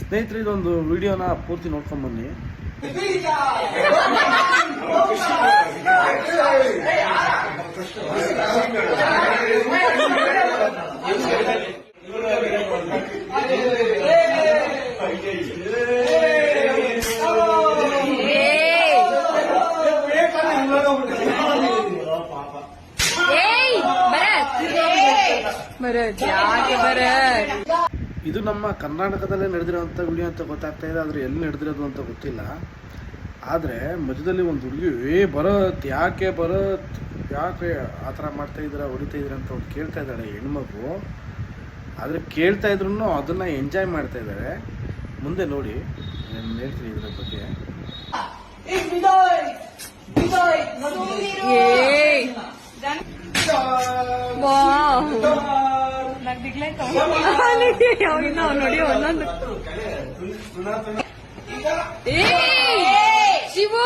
ಸ್ನೇಹಿತರೆ, ಇದೊಂದು ವಿಡಿಯೋನ ಪೂರ್ತಿ ನೋಡ್ಕೊಂಡ್ ಬನ್ನಿ. ಇದು ನಮ್ಮ ಕರ್ನಾಟಕದಲ್ಲೇ ನಡೆದಿರೋಂಥ ವಿಡಿಯೋ ಅಂತ ಗೊತ್ತಾಗ್ತಾ ಇದೆ, ಆದ್ರೆ ಎಲ್ಲಿ ನಡೆದಿರೋದು ಅಂತ ಗೊತ್ತಿಲ್ಲ. ಆದರೆ ಮಧ್ಯದಲ್ಲಿ ಒಂದು ಹುಡುಗಿ ಬರತ್ ಯಾಕೆ ಆ ಥರ ಮಾಡ್ತಾ ಇದ್ದೀರಾ, ಹೊಡಿತಾ ಇದ್ದೀರಾ ಅಂತ ಅವ್ರು ಕೇಳ್ತಾ ಇದ್ದಾಳೆ ಹೆಣ್ಮಗು. ಆದರೆ ಕೇಳ್ತಾ ಇದ್ರು ಅದನ್ನು ಎಂಜಾಯ್ ಮಾಡ್ತಾ ಇದ್ದಾರೆ. ಮುಂದೆ ನೋಡಿ, ನಾನು ಹೇಳ್ತೀನಿ ಇದ್ರ ಬಗ್ಗೆ. ನೋಡಿ ಒಂದೊಂದು ಶಿವು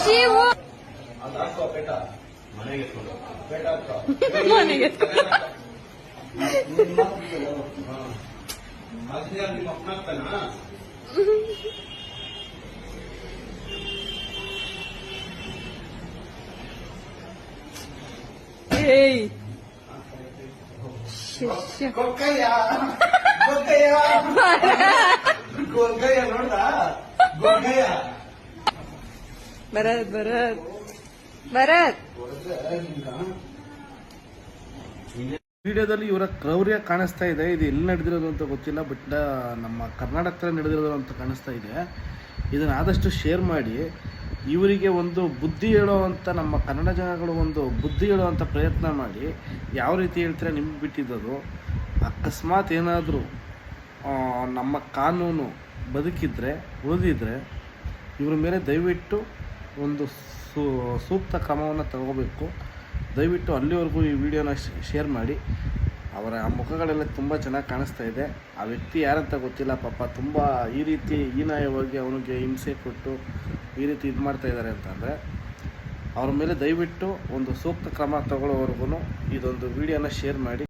ಶಿವು ಮನೆಗೆ ಏಯ್ ಭರತ್ ವಿಡಿಯೋದಲ್ಲಿ ಇವರ ಕ್ರೌರ್ಯ ಕಾಣಿಸ್ತಾ ಇದೆ. ಇದು ಎಲ್ಲಿ ನಡೆದಿರೋದು ಅಂತ ಗೊತ್ತಿಲ್ಲ, ಬಟ್ ನಮ್ಮ ಕರ್ನಾಟಕದಲ್ಲಿ ನಡೆದಿರೋದು ಅಂತ ಕಾಣಿಸ್ತಾ ಇದೆ. ಇದನ್ನು ಆದಷ್ಟು ಶೇರ್ ಮಾಡಿ, ಇವರಿಗೆ ಒಂದು ಬುದ್ಧಿ ಹೇಳೋವಂಥ, ನಮ್ಮ ಕನ್ನಡ ಜನಗಳು ಒಂದು ಬುದ್ಧಿ ಹೇಳೋವಂಥ ಪ್ರಯತ್ನ ಮಾಡಿ. ಯಾವ ರೀತಿ ಹೇಳ್ತೀರಾ ನಿಮ್ಗೆ ಬಿಟ್ಟಿದ್ದದು. ಅಕಸ್ಮಾತ್ ಏನಾದರೂ ನಮ್ಮ ಕಾನೂನು ಬದುಕಿದ್ರೆ ಉಳಿದಿದ್ರೆ ಇವ್ರ ಮೇಲೆ ದಯವಿಟ್ಟು ಒಂದು ಸೂಕ್ತ ಕ್ರಮವನ್ನು ತಗೋಬೇಕು. ದಯವಿಟ್ಟು ಅಲ್ಲಿವರೆಗೂ ಈ ವಿಡಿಯೋನ ಶೇರ್ ಮಾಡಿ. ಅವರ ಮುಖಗಳೆಲ್ಲ ತುಂಬ ಚೆನ್ನಾಗಿ ಕಾಣಿಸ್ತಾ ಇದೆ. ಆ ವ್ಯಕ್ತಿ ಯಾರಂತ ಗೊತ್ತಿಲ್ಲ, ಪಾಪ ತುಂಬ ಈ ರೀತಿ ಹೀನಾಯವಾಗಿ ಅವನಿಗೆ ಹಿಂಸೆ ಕೊಟ್ಟು ಈ ರೀತಿ ಇದು ಮಾಡ್ತಾ ಇದ್ದಾರೆ ಅಂತಂದರೆ ಅವ್ರ ಮೇಲೆ ದಯವಿಟ್ಟು ಒಂದು ಸೂಕ್ತ ಕ್ರಮ ತಗೊಳ್ಳೋವರೆಗೂ ಇದೊಂದು ವಿಡಿಯೋನ ಶೇರ್ ಮಾಡಿ.